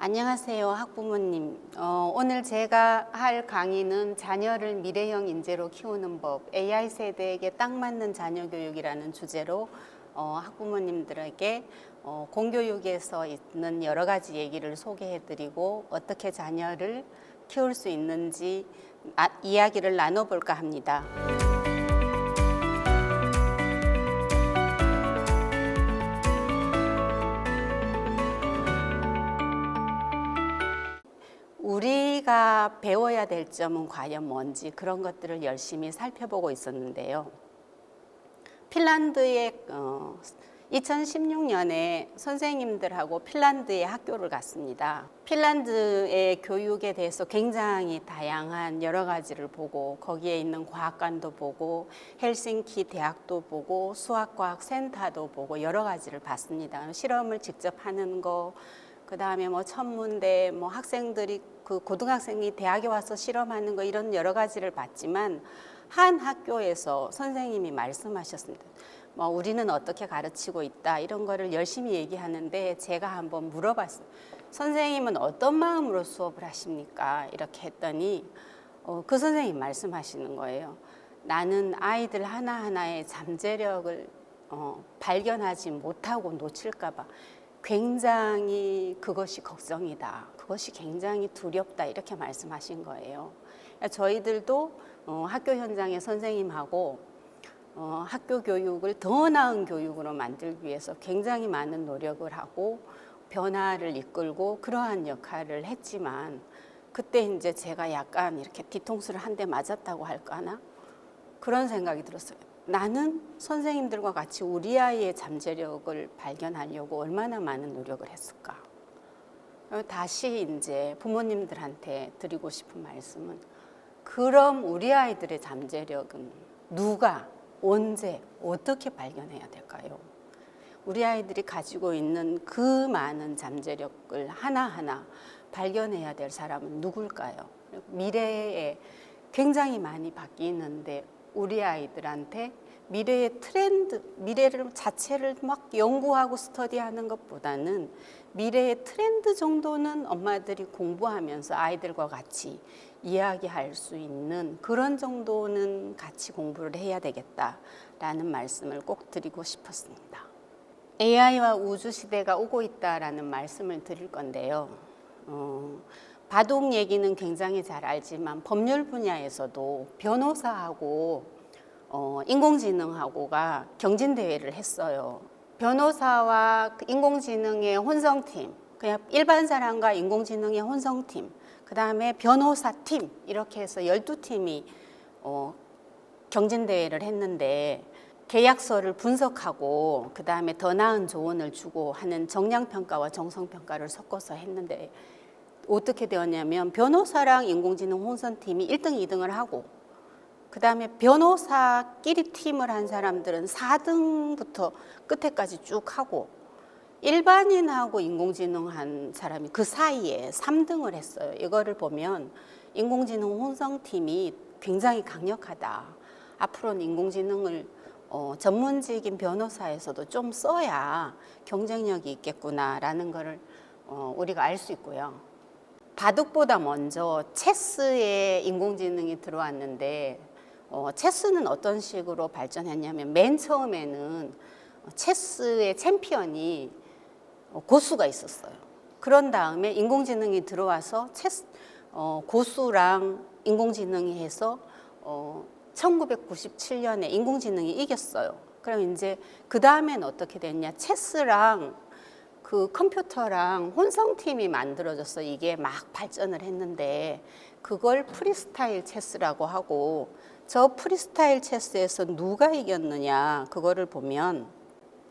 안녕하세요, 학부모님. 오늘 제가 할 강의는 자녀를 미래형 인재로 키우는 법, AI 세대에게 딱 맞는 자녀 교육이라는 주제로 학부모님들에게 공교육에서 있는 여러 가지 얘기를 소개해드리고 어떻게 자녀를 키울 수 있는지 이야기를 나눠볼까 합니다. 우리가 배워야 될 점은 과연 뭔지 그런 것들을 열심히 살펴보고 있었는데요. 핀란드에 2016년에 선생님들하고 핀란드에 학교를 갔습니다. 핀란드의 교육에 대해서 굉장히 다양한 여러 가지를 보고 거기에 있는 과학관도 보고 헬싱키 대학도 보고 수학과학 센터도 보고 여러 가지를 봤습니다. 실험을 직접 하는 거, 그 다음에 천문대, 학생들이 그 고등학생이 대학에 와서 실험하는 거 이런 여러 가지를 봤지만 한 학교에서 선생님이 말씀하셨습니다. 우리는 어떻게 가르치고 있다 이런 거를 열심히 얘기하는데 제가 한번 물어봤어요. 선생님은 어떤 마음으로 수업을 하십니까? 이렇게 했더니 그 선생님이 말씀하시는 거예요. 나는 아이들 하나하나의 잠재력을 발견하지 못하고 놓칠까 봐 굉장히 그것이 걱정이다. 그것이 굉장히 두렵다. 이렇게 말씀하신 거예요. 저희들도 학교 현장의 선생님하고 학교 교육을 더 나은 교육으로 만들기 위해서 굉장히 많은 노력을 하고 변화를 이끌고 그러한 역할을 했지만 그때 이제 제가 약간 이렇게 뒤통수를 한 대 맞았다고 할까나 그런 생각이 들었어요. 나는 선생님들과 같이 우리 아이의 잠재력을 발견하려고 얼마나 많은 노력을 했을까. 다시 이제 부모님들한테 드리고 싶은 말씀은 그럼 우리 아이들의 잠재력은 누가, 언제, 어떻게 발견해야 될까요? 우리 아이들이 가지고 있는 그 많은 잠재력을 하나하나 발견해야 될 사람은 누굴까요? 미래에 굉장히 많이 바뀌는데 우리 아이들한테 미래의 트렌드, 미래를 자체를 막 연구하고 스터디하는 것보다는 미래의 트렌드 정도는 엄마들이 공부하면서 아이들과 같이 이야기할 수 있는 그런 정도는 같이 공부를 해야 되겠다라는 말씀을 꼭 드리고 싶었습니다. AI와 우주 시대가 오고 있다라는 말씀을 드릴 건데요. 바둑 얘기는 굉장히 잘 알지만 법률 분야에서도 변호사하고 인공지능하고가 경진대회를 했어요. 변호사와 인공지능의 혼성팀, 그냥 일반 사람과 인공지능의 혼성팀, 그 다음에 변호사팀 이렇게 해서 12팀이 경진대회를 했는데 계약서를 분석하고 그 다음에 더 나은 조언을 주고 하는 정량평가와 정성평가를 섞어서 했는데 어떻게 되었냐면 변호사랑 인공지능 혼선팀이 1등, 2등을 하고 그 다음에 변호사끼리 팀을 한 사람들은 4등부터 끝에까지 쭉 하고 일반인하고 인공지능 한 사람이 그 사이에 3등을 했어요. 이거를 보면 인공지능 혼성팀이 굉장히 강력하다. 앞으로는 인공지능을 전문직인 변호사에서도 좀 써야 경쟁력이 있겠구나라는 거를 우리가 알 수 있고요. 바둑보다 먼저 체스에 인공지능이 들어왔는데 체스는 어떤 식으로 발전했냐면 맨 처음에는 체스의 챔피언이 고수가 있었어요. 그런 다음에 인공지능이 들어와서 고수랑 인공지능이 해서 1997년에 인공지능이 이겼어요. 그럼 이제 그 다음엔 어떻게 됐냐? 체스랑 그 컴퓨터랑 혼성팀이 만들어져서 이게 막 발전을 했는데 그걸 프리스타일 체스라고 하고 저 프리스타일 체스에서 누가 이겼느냐 그거를 보면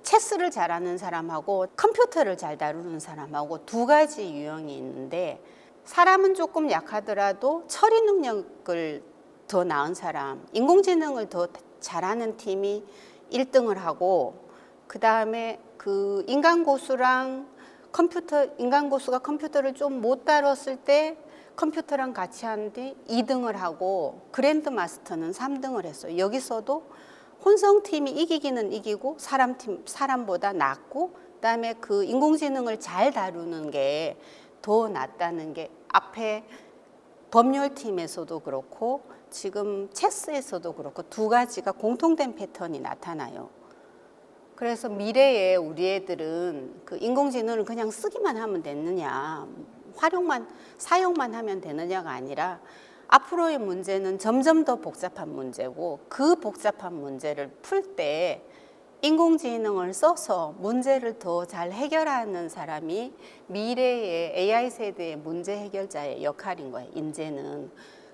체스를 잘하는 사람하고 컴퓨터를 잘 다루는 사람하고 두 가지 유형이 있는데 사람은 조금 약하더라도 처리 능력을 더 나은 사람, 인공지능을 더 잘하는 팀이 1등을 하고 그 다음에 그 인간 고수랑 인간 고수가 컴퓨터를 좀 못 다뤘을 때 컴퓨터랑 같이 하는데 2등을 하고 그랜드 마스터는 3등을 했어요. 여기서도 혼성팀이 이기기는 이기고 사람보다 낫고 그다음에 그 인공지능을 잘 다루는 게 더 낫다는 게 앞에 법률팀에서도 그렇고 지금 체스에서도 그렇고 두 가지가 공통된 패턴이 나타나요. 그래서 미래에 우리 애들은 그 인공지능을 그냥 쓰기만 하면 되느냐, 사용만 하면 되느냐가 아니라 앞으로의 문제는 점점 더 복잡한 문제고 그 복잡한 문제를 풀 때 인공지능을 써서 문제를 더 잘 해결하는 사람이 미래의 AI 세대의 문제 해결자의 역할인 거예요. 이제는.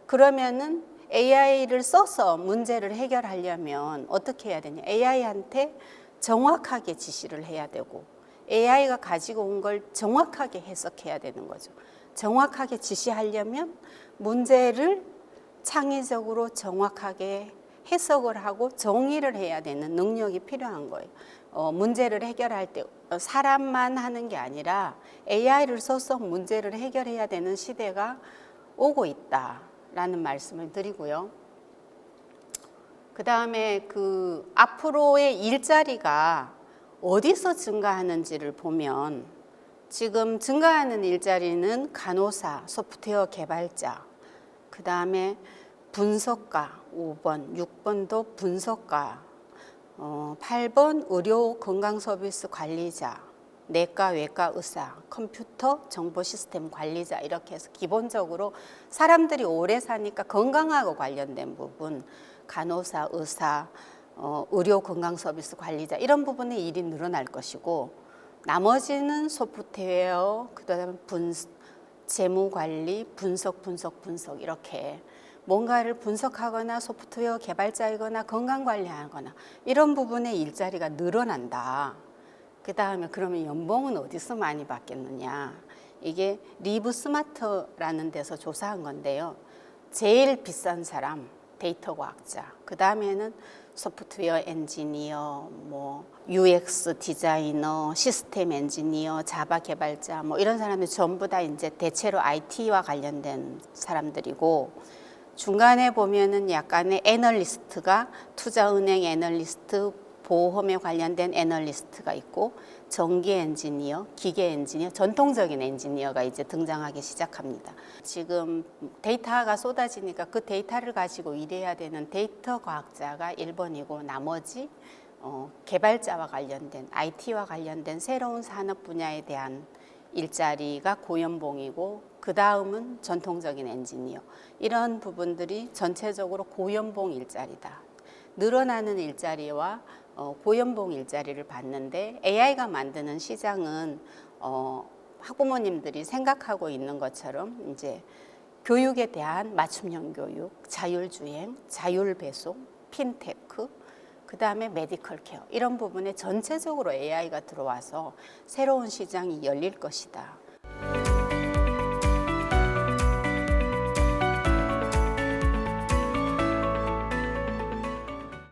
그러면은 AI를 써서 문제를 해결하려면 어떻게 해야 되냐? AI한테 정확하게 지시를 해야 되고 AI가 가지고 온 걸 정확하게 해석해야 되는 거죠. 정확하게 지시하려면 문제를 창의적으로 정확하게 해석을 하고 정의를 해야 되는 능력이 필요한 거예요. 문제를 해결할 때 사람만 하는 게 아니라 AI를 써서 문제를 해결해야 되는 시대가 오고 있다라는 말씀을 드리고요. 그 다음에 그 앞으로의 일자리가 어디서 증가하는지를 보면 지금 증가하는 일자리는 간호사, 소프트웨어 개발자, 그 다음에 분석가 5번, 6번도 분석가, 8번 의료 건강 서비스 관리자, 내과, 외과 의사, 컴퓨터, 정보 시스템 관리자 이렇게 해서 기본적으로 사람들이 오래 사니까 건강하고 관련된 부분, 간호사, 의사, 의료 건강 서비스 관리자 이런 부분의 일이 늘어날 것이고 나머지는 소프트웨어, 그다음에 재무 관리, 분석 이렇게 뭔가를 분석하거나 소프트웨어 개발자이거나 건강 관리하거나 이런 부분의 일자리가 늘어난다. 그 다음에 그러면 연봉은 어디서 많이 받겠느냐? 이게 리브 스마트라는 데서 조사한 건데요. 제일 비싼 사람 데이터 과학자, 그 다음에는 소프트웨어 엔지니어, 뭐 UX 디자이너, 시스템 엔지니어, 자바 개발자, 뭐 이런 사람들 전부 다 이제 대체로 IT와 관련된 사람들이고 중간에 보면은 약간의 애널리스트가 투자은행 애널리스트, 보험에 관련된 애널리스트가 있고 전기 엔지니어, 기계 엔지니어, 전통적인 엔지니어가 이제 등장하기 시작합니다. 지금 데이터가 쏟아지니까 그 데이터를 가지고 일해야 되는 데이터 과학자가 1번이고 나머지 개발자와 관련된 IT와 관련된 새로운 산업 분야에 대한 일자리가 고연봉이고 그 다음은 전통적인 엔지니어 이런 부분들이 전체적으로 고연봉 일자리다. 늘어나는 일자리와 고연봉 일자리를 받는데 AI가 만드는 시장은 학부모님들이 생각하고 있는 것처럼 이제 교육에 대한 맞춤형 교육, 자율주행, 자율배송, 핀테크, 그 다음에 메디컬 케어 이런 부분에 전체적으로 AI가 들어와서 새로운 시장이 열릴 것이다.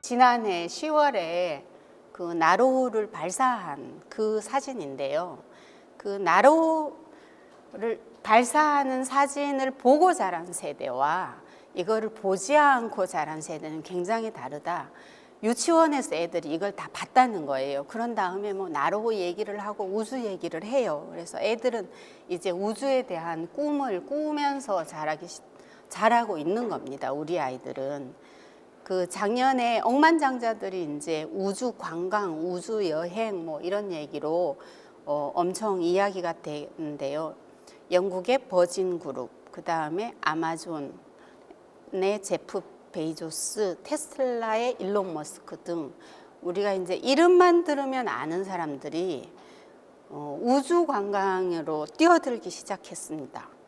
지난해 10월에 그 나로우를 발사한 그 사진인데요. 그 나로우를 발사하는 사진을 보고 자란 세대와 이거를 보지 않고 자란 세대는 굉장히 다르다. 유치원에서 애들이 이걸 다 봤다는 거예요. 그런 다음에 뭐 나로우 얘기를 하고 우주 얘기를 해요. 그래서 애들은 이제 우주에 대한 꿈을 꾸면서 자라고 있는 겁니다. 우리 아이들은. 그 작년에 억만장자들이 이제 우주 관광, 우주 여행 뭐 이런 얘기로 엄청 이야기가 되는데요. 영국의 버진 그룹, 그 다음에 아마존의 제프 베이조스, 테슬라의 일론 머스크 등 우리가 이제 이름만 들으면 아는 사람들이 우주 관광으로 뛰어들기 시작했습니다.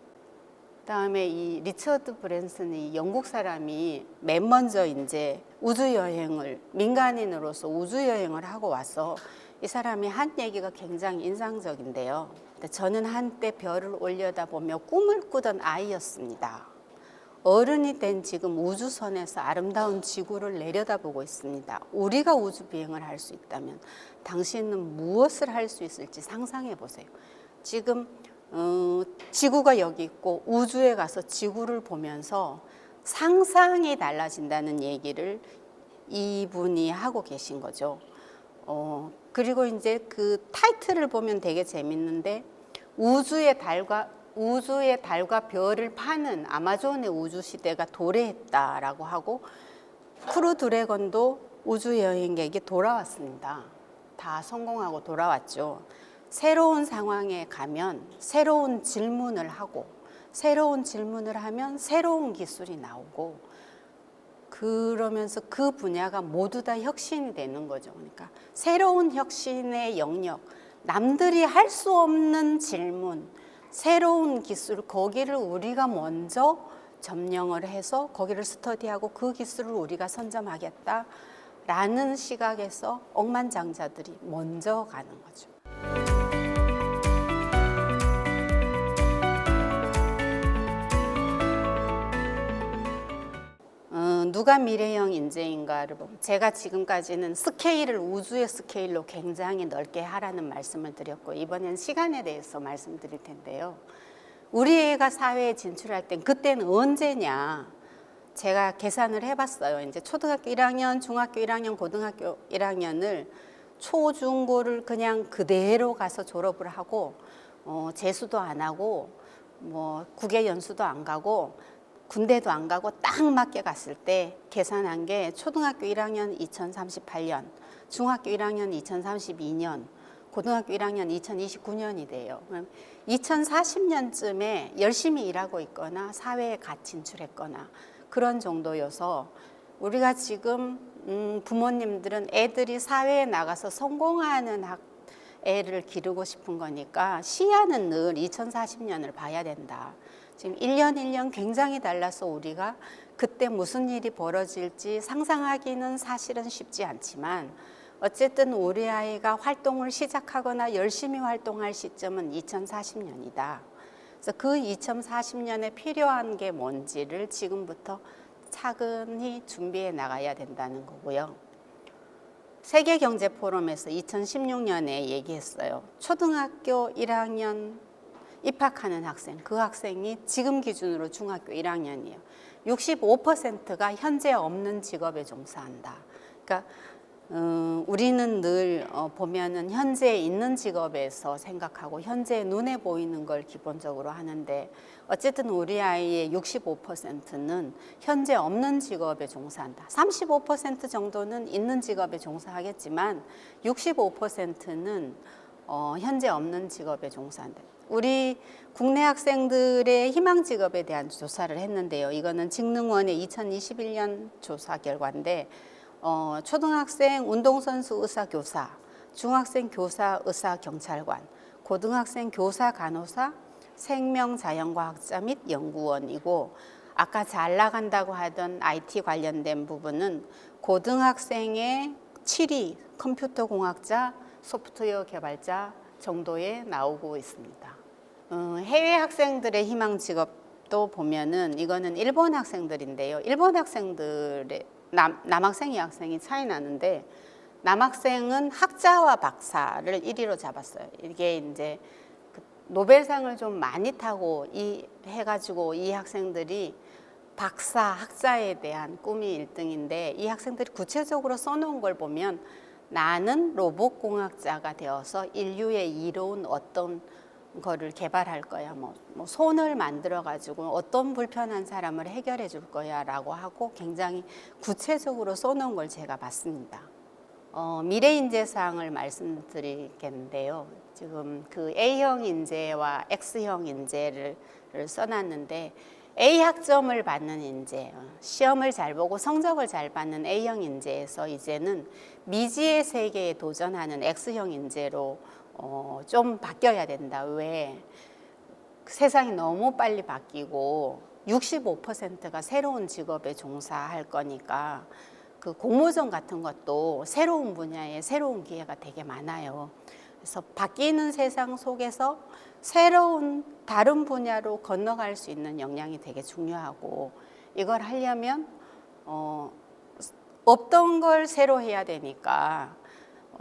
그다음에 이 리처드 브랜슨이 영국 사람이 맨 먼저 이제 우주 여행을 민간인으로서 우주 여행을 하고 와서 이 사람이 한 얘기가 굉장히 인상적인데요. 저는 한때 별을 올려다보며 꿈을 꾸던 아이였습니다. 어른이 된 지금 우주선에서 아름다운 지구를 내려다보고 있습니다. 우리가 우주 비행을 할 수 있다면 당신은 무엇을 할 수 있을지 상상해 보세요. 지금 지구가 여기 있고 우주에 가서 지구를 보면서 상상이 달라진다는 얘기를 이분이 하고 계신 거죠. 그리고 이제 그 타이틀을 보면 되게 재밌는데 우주의 달과 우주의 달과 별을 파는 아마존의 우주 시대가 도래했다라고 하고 크루 드래곤도 우주 여행객이 돌아왔습니다. 다 성공하고 돌아왔죠. 새로운 상황에 가면 새로운 질문을 하고 새로운 질문을 하면 새로운 기술이 나오고 그러면서 그 분야가 모두 다 혁신이 되는 거죠. 그러니까 새로운 혁신의 영역, 남들이 할 수 없는 질문, 새로운 기술, 거기를 우리가 먼저 점령을 해서 거기를 스터디하고 그 기술을 우리가 선점하겠다라는 시각에서 억만장자들이 먼저 가는 거죠. 누가 미래형 인재인가를 보면 제가 지금까지는 스케일을 우주의 스케일로 굉장히 넓게 하라는 말씀을 드렸고 이번엔 시간에 대해서 말씀드릴 텐데요. 우리 애가 사회에 진출할 땐 그때는 언제냐? 제가 계산을 해봤어요. 이제 초등학교 1학년, 중학교 1학년, 고등학교 1학년을 초중고를 그냥 그대로 가서 졸업을 하고 재수도 안 하고 뭐 국외 연수도 안 가고 군대도 안 가고 딱 맞게 갔을 때 계산한 게 초등학교 1학년 2038년, 중학교 1학년 2032년, 고등학교 1학년 2029년이 돼요. 2040년쯤에 열심히 일하고 있거나 사회에 갓 진출했거나 그런 정도여서 우리가 지금 부모님들은 애들이 사회에 나가서 성공하는 애를 기르고 싶은 거니까 시야는 늘 2040년을 봐야 된다. 지금 1년 1년 굉장히 달라서 우리가 그때 무슨 일이 벌어질지 상상하기는 사실은 쉽지 않지만 어쨌든 우리 아이가 활동을 시작하거나 열심히 활동할 시점은 2040년이다. 그래서 그 2040년에 필요한 게 뭔지를 지금부터 차근히 준비해 나가야 된다는 거고요. 세계경제포럼에서 2016년에 얘기했어요. 초등학교 1학년 입학하는 학생, 그 학생이 지금 기준으로 중학교 1학년이에요. 65%가 현재 없는 직업에 종사한다. 그러니까 우리는 늘 보면은 현재 있는 직업에서 생각하고 현재 눈에 보이는 걸 기본적으로 하는데 어쨌든 우리 아이의 65%는 현재 없는 직업에 종사한다. 35% 정도는 있는 직업에 종사하겠지만 65%는 현재 없는 직업에 종사한다. 우리 국내 학생들의 희망 직업에 대한 조사를 했는데요. 이거는 직능원의 2021년 조사 결과인데 초등학생 운동선수 의사 교사, 중학생 교사 의사 경찰관, 고등학생 교사 간호사, 생명자연과학자 및 연구원이고 아까 잘 나간다고 하던 IT 관련된 부분은 고등학생의 7위 컴퓨터 공학자, 소프트웨어 개발자 정도에 나오고 있습니다. 해외 학생들의 희망 직업도 보면은 이거는 일본 학생들인데요. 일본 학생들의 남학생, 여학생이 차이 나는데 남학생은 학자와 박사를 1위로 잡았어요. 이게 이제 노벨상을 좀 많이 타고 해가지고 이 학생들이 박사, 학자에 대한 꿈이 1등인데 이 학생들이 구체적으로 써놓은 걸 보면 나는 로봇공학자가 되어서 인류의 이로운 어떤 거를 개발할 거야. 뭐 손을 만들어 가지고 어떤 불편한 사람을 해결해 줄 거야 라고 하고 굉장히 구체적으로 써놓은 걸 제가 봤습니다. 미래인재상을 말씀드리겠는데요. 지금 그 A형 인재와 X형 인재를 써놨는데 A 학점을 받는 인재, 시험을 잘 보고 성적을 잘 받는 A형 인재에서 이제는 미지의 세계에 도전하는 X형 인재로 좀 바뀌어야 된다. 왜? 세상이 너무 빨리 바뀌고 65%가 새로운 직업에 종사할 거니까 그 공모전 같은 것도 새로운 분야에 새로운 기회가 되게 많아요. 그래서 바뀌는 세상 속에서 새로운 다른 분야로 건너갈 수 있는 역량이 되게 중요하고 이걸 하려면 없던 걸 새로 해야 되니까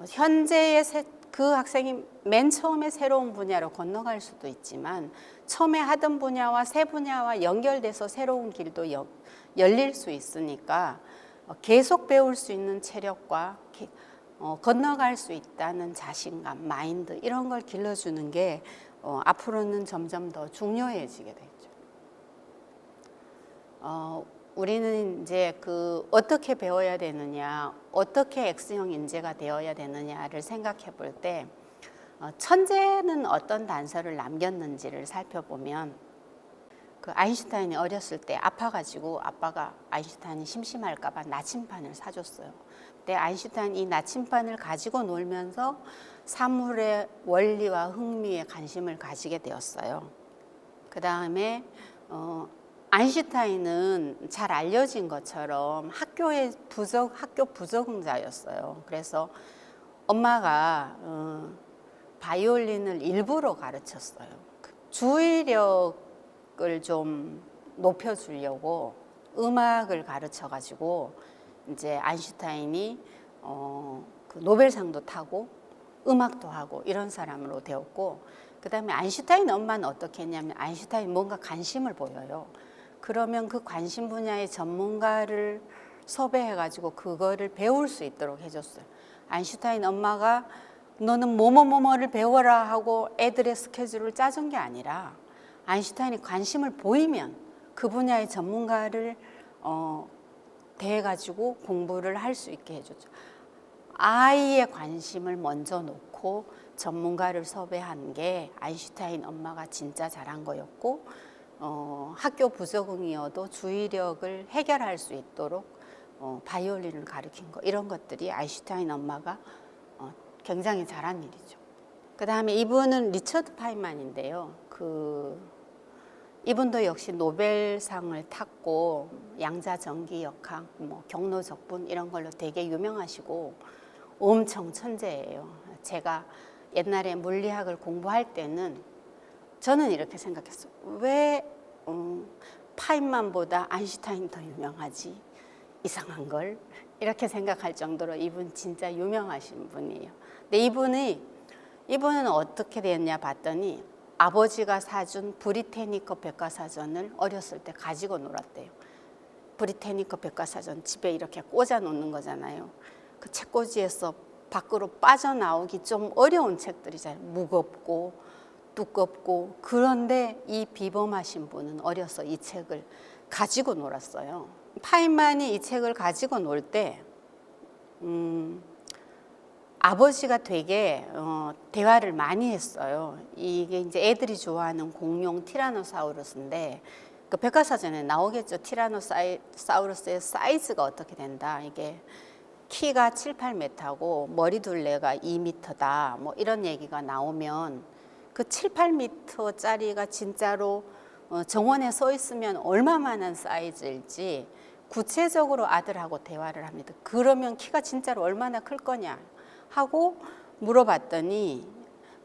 현재의 그 학생이 맨 처음에 새로운 분야로 건너갈 수도 있지만 처음에 하던 분야와 새 분야와 연결돼서 새로운 길도 열릴 수 있으니까 계속 배울 수 있는 체력과 건너갈 수 있다는 자신감, 마인드 이런 걸 길러주는 게 앞으로는 점점 더 중요해지게 되죠. 우리는 이제 어떻게 배워야 되느냐, 어떻게 X형 인재가 되어야 되느냐를 생각해 볼 때 천재는 어떤 단서를 남겼는지를 살펴보면 아인슈타인이 어렸을 때 아파가지고 아빠가 아인슈타인이 심심할까 봐 나침판을 사줬어요. 근데 아인슈타인이 이 나침판을 가지고 놀면서 사물의 원리와 흥미에 관심을 가지게 되었어요. 그 다음에 아인슈타인은 잘 알려진 것처럼 학교 부적응자였어요. 그래서 엄마가 바이올린을 일부러 가르쳤어요. 주의력을 좀 높여주려고 음악을 가르쳐가지고 이제 아인슈타인이 노벨상도 타고 음악도 하고 이런 사람으로 되었고, 그 다음에 아인슈타인 엄마는 어떻게 했냐면 아인슈타인 뭔가 관심을 보여요. 그러면 그 관심 분야의 전문가를 섭외해가지고 그거를 배울 수 있도록 해줬어요. 아인슈타인 엄마가 너는 뭐뭐뭐뭐를 배워라 하고 애들의 스케줄을 짜준 게 아니라 아인슈타인이 관심을 보이면 그 분야의 전문가를 대해가지고 공부를 할 수 있게 해줬죠. 아이의 관심을 먼저 놓고 전문가를 섭외한 게 아인슈타인 엄마가 진짜 잘한 거였고, 학교 부적응이어도 주의력을 해결할 수 있도록 바이올린을 가르친 거, 이런 것들이 아인슈타인 엄마가 굉장히 잘한 일이죠. 그 다음에 이분은 리처드 파인만인데요. 이분도 역시 노벨상을 탔고 양자전기역학, 경로적분 이런 걸로 되게 유명하시고 엄청 천재예요. 제가 옛날에 물리학을 공부할 때는 저는 이렇게 생각했어요. 왜 파인만보다 아인슈타인이 더 유명하지? 이상한 걸? 이렇게 생각할 정도로 이분 진짜 유명하신 분이에요. 근데 이분은 어떻게 됐냐 봤더니 아버지가 사준 브리테니커 백과사전을 어렸을 때 가지고 놀았대요. 브리테니커 백과사전 집에 이렇게 꽂아 놓는 거잖아요. 그 책꽂이에서 밖으로 빠져나오기 좀 어려운 책들이잖아요. 무겁고 두껍고. 그런데 이 비범하신 분은 어려서 이 책을 가지고 놀았어요. 파인만이 이 책을 가지고 놀 때 아버지가 되게 대화를 많이 했어요. 이게 이제 애들이 좋아하는 공룡 티라노사우루스인데 그 백과사전에 나오겠죠. 티라노사우루스의 사이즈가 어떻게 된다. 이게 키가 7, 8m고 머리 둘레가 2m다. 뭐 이런 얘기가 나오면 그 7, 8m짜리가 진짜로 정원에 서 있으면 얼마만한 사이즈일지 구체적으로 아들하고 대화를 합니다. 그러면 키가 진짜로 얼마나 클 거냐 하고 물어봤더니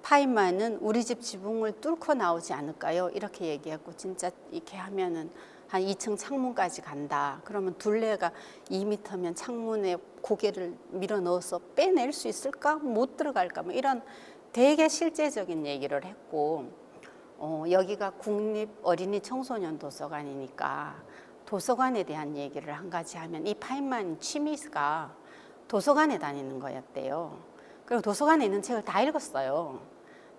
파인만은 우리 집 지붕을 뚫고 나오지 않을까요? 이렇게 얘기하고 진짜 이렇게 하면은 한 2층 창문까지 간다. 그러면 둘레가 2m면 창문에 고개를 밀어 넣어서 빼낼 수 있을까? 못 들어갈까? 뭐 이런 되게 실제적인 얘기를 했고, 여기가 국립 어린이 청소년 도서관이니까 도서관에 대한 얘기를 한 가지 하면 이 파인만 취미가 도서관에 다니는 거였대요. 그리고 도서관에 있는 책을 다 읽었어요.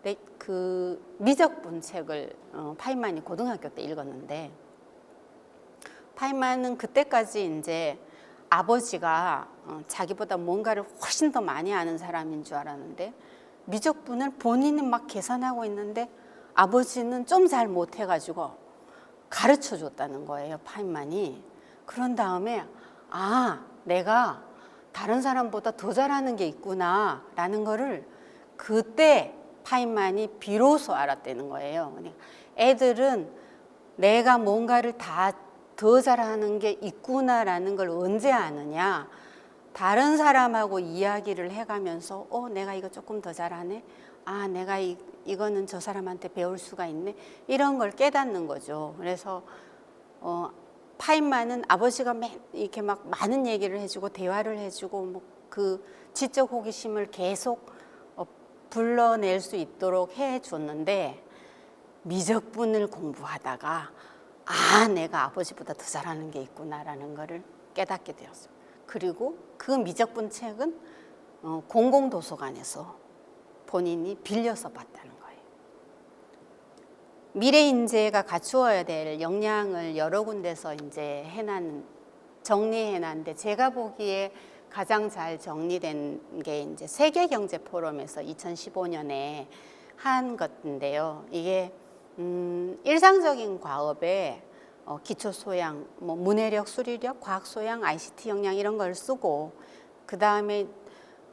근데 그 미적분 책을 파인만이 고등학교 때 읽었는데, 파인만은 그때까지 이제 아버지가 자기보다 뭔가를 훨씬 더 많이 아는 사람인 줄 알았는데 미적분을 본인은 막 계산하고 있는데 아버지는 좀 잘 못해가지고 가르쳐 줬다는 거예요, 파인만이. 그런 다음에 내가 다른 사람보다 더 잘하는 게 있구나 라는 거를 그때 파인만이 비로소 알았다는 거예요. 애들은 내가 뭔가를 더 잘하는 게 있구나라는 걸 언제 아느냐, 다른 사람하고 이야기를 해가면서 내가 이거 조금 더 잘하네, 내가 이거는 저 사람한테 배울 수가 있네, 이런 걸 깨닫는 거죠. 그래서 파인만은 아버지가 이렇게 막 많은 얘기를 해주고 대화를 해주고 그 지적 호기심을 계속 불러낼 수 있도록 해줬는데, 미적분을 공부하다가 내가 아버지보다 더 잘하는 게 있구나라는 거를 깨닫게 되었어요. 그리고 그 미적분 책은 공공도서관에서 본인이 빌려서 봤다는 거예요. 미래인재가 갖추어야 될 역량을 여러 군데서 이제 정리해놨는데 제가 보기에 가장 잘 정리된 게 이제 세계경제포럼에서 2015년에 한 것인데요. 이게 일상적인 과업에 기초 소양, 뭐 문해력, 수리력, 과학 소양, ICT 역량 이런 걸 쓰고 그 다음에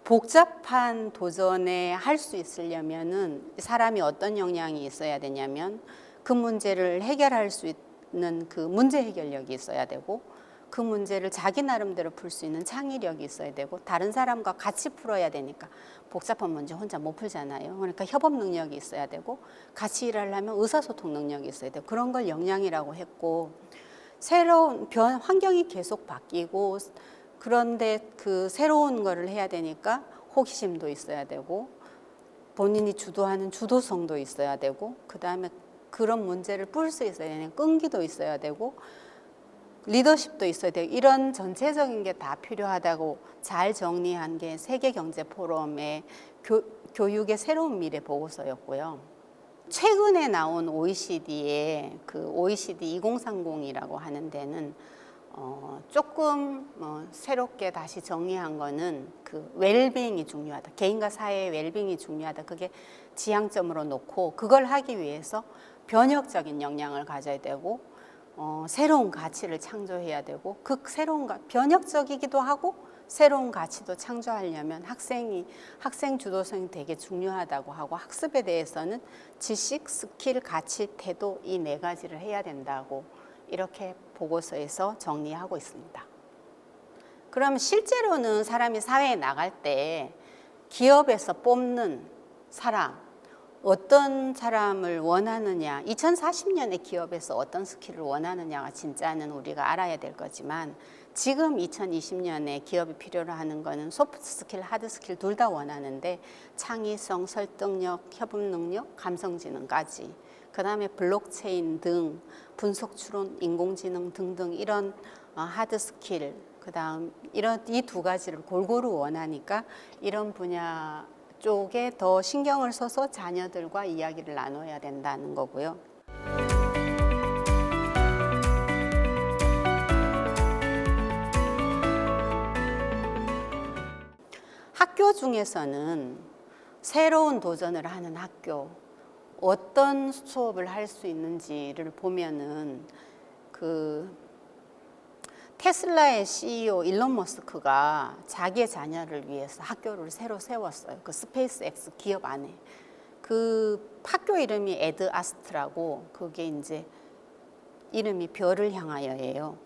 복잡한 도전에 할 수 있으려면은 사람이 어떤 역량이 있어야 되냐면 그 문제를 해결할 수 있는 그 문제 해결력이 있어야 되고 그 문제를 자기 나름대로 풀 수 있는 창의력이 있어야 되고 다른 사람과 같이 풀어야 되니까 복잡한 문제 혼자 못 풀잖아요. 그러니까 협업 능력이 있어야 되고 같이 일하려면 의사소통 능력이 있어야 되고 그런 걸 역량이라고 했고 새로운 환경이 계속 바뀌고 그런데 그 새로운 거를 해야 되니까 호기심도 있어야 되고 본인이 주도하는 주도성도 있어야 되고 그 다음에 그런 문제를 풀 수 있어야 되는 끈기도 있어야 되고 리더십도 있어야 되고 이런 전체적인 게 다 필요하다고 잘 정리한 게 세계경제포럼의 교육의 새로운 미래 보고서였고요. 최근에 나온 OECD의 그 OECD 2030이라고 하는 데는 조금 새롭게 다시 정리한 거는 그 웰빙이 중요하다. 개인과 사회의 웰빙이 중요하다. 그게 지향점으로 놓고 그걸 하기 위해서 변혁적인 역량을 가져야 되고 새로운 가치를 창조해야 되고 그 새로운 변혁적이기도 하고 새로운 가치도 창조하려면 학생 주도성이 되게 중요하다고 하고 학습에 대해서는 지식, 스킬, 가치, 태도 이 네 가지를 해야 된다고 이렇게 보고서에서 정리하고 있습니다. 그럼 실제로는 사람이 사회에 나갈 때 기업에서 뽑는 사람 어떤 사람을 원하느냐 2040년에 기업에서 어떤 스킬을 원하느냐가 진짜는 우리가 알아야 될 거지만 지금 2020년에 기업이 필요로 하는 거는 소프트 스킬, 하드 스킬 둘 다 원하는데 창의성, 설득력, 협업 능력, 감성지능까지 그 다음에 블록체인 등 분석 추론, 인공지능 등등 이런 하드 스킬 그 다음 이런 이 두 가지를 골고루 원하니까 이런 분야 쪽에 더 신경을 써서 자녀들과 이야기를 나눠야 된다는 거고요. 학교 중에서는 새로운 도전을 하는 학교, 어떤 수업을 할 수 있는지를 보면은 테슬라의 CEO 일론 머스크가 자기의 자녀를 위해서 학교를 새로 세웠어요. 그 스페이스X 기업 안에. 그 학교 이름이 에드 아스트라고 그게 이제 이름이 별을 향하여예요.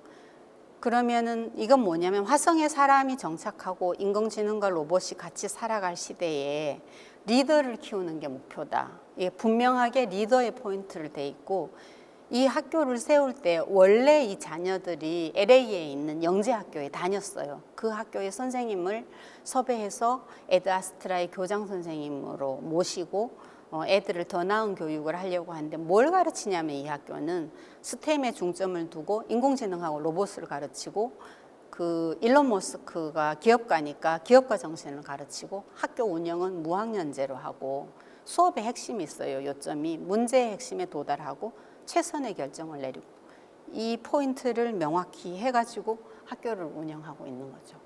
그러면은 이건 뭐냐면 화성에 사람이 정착하고 인공지능과 로봇이 같이 살아갈 시대에 리더를 키우는 게 목표다. 이게 분명하게 리더의 포인트를 돼 있고 이 학교를 세울 때 원래 이 자녀들이 LA에 있는 영재학교에 다녔어요. 그 학교의 선생님을 섭외해서 에드 아스트라의 교장 선생님으로 모시고 애들을 더 나은 교육을 하려고 하는데 뭘 가르치냐면 이 학교는 스템에 중점을 두고 인공지능하고 로봇을 가르치고 그 일론 머스크가 기업가니까 기업가 정신을 가르치고 학교 운영은 무학년제로 하고 수업의 핵심이 있어요. 요점이 문제의 핵심에 도달하고 최선의 결정을 내리고 이 포인트를 명확히 해가지고 학교를 운영하고 있는 거죠.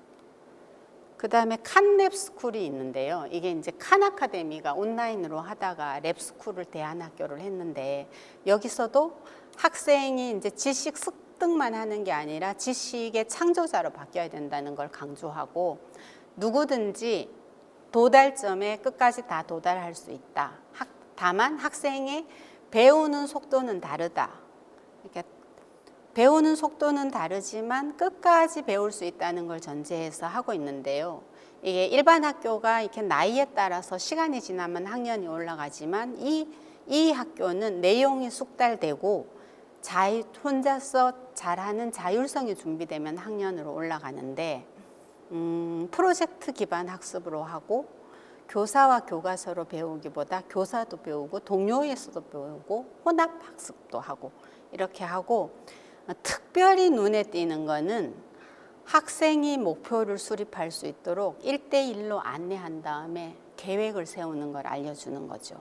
그 다음에 칸 랩스쿨이 있는데요. 이게 이제 칸 아카데미가 온라인으로 하다가 랩스쿨을 대안학교를 했는데 여기서도 학생이 이제 지식 습득만 하는 게 아니라 지식의 창조자로 바뀌어야 된다는 걸 강조하고 누구든지 도달점에 끝까지 다 도달할 수 있다. 다만 학생의 배우는 속도는 다르다. 그러니까 배우는 속도는 다르지만 끝까지 배울 수 있다는 걸 전제해서 하고 있는데요. 이게 일반 학교가 이렇게 나이에 따라서 시간이 지나면 학년이 올라가지만 이 학교는 내용이 숙달되고 혼자서 잘하는 자율성이 준비되면 학년으로 올라가는데 프로젝트 기반 학습으로 하고 교사와 교과서로 배우기보다 교사도 배우고 동료에서도 배우고 혼합 학습도 하고 이렇게 하고 특별히 눈에 띄는 거는 학생이 목표를 수립할 수 있도록 1대1로 안내한 다음에 계획을 세우는 걸 알려주는 거죠.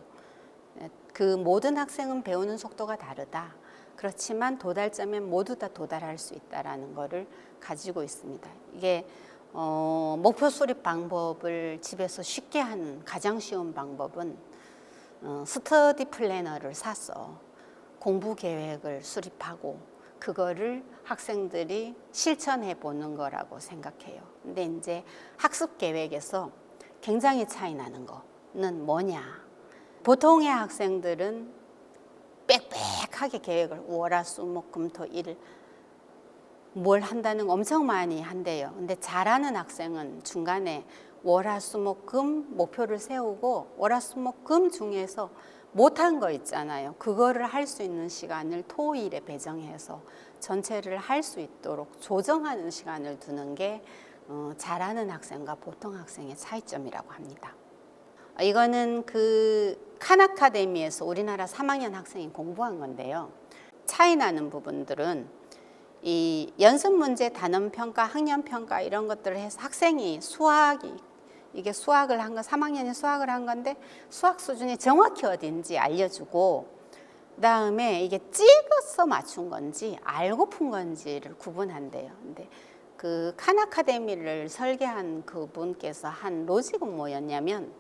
그 모든 학생은 배우는 속도가 다르다. 그렇지만 도달점에 모두 다 도달할 수 있다라는 것을 가지고 있습니다. 이게 목표 수립 방법을 집에서 쉽게 하는 가장 쉬운 방법은 스터디 플래너를 사서 공부 계획을 수립하고 그거를 학생들이 실천해 보는 거라고 생각해요. 근데 이제 학습 계획에서 굉장히 차이 나는 거는 뭐냐? 보통의 학생들은 빽빽하게 계획을 월화수목금토일 뭘 한다는 거 엄청 많이 한대요. 근데 잘하는 학생은 중간에 월화수목금 목표를 세우고 월화수목금 중에서 못한 거 있잖아요. 그거를 할 수 있는 시간을 토일에 배정해서 전체를 할 수 있도록 조정하는 시간을 두는 게 잘하는 학생과 보통 학생의 차이점이라고 합니다. 이거는 그 칸 아카데미에서 우리나라 3학년 학생이 공부한 건데요. 차이 나는 부분들은 이 연습 문제, 단원 평가, 학년 평가 이런 것들을 해서 학생이 이게 수학을 한 건 3학년이 수학을 한 건데 수학 수준이 정확히 어딘지 알려주고 그다음에 이게 찍어서 맞춘 건지 알고 푼 건지를 구분한대요. 근데 그 칸 아카데미를 설계한 그분께서 한 로직은 뭐였냐면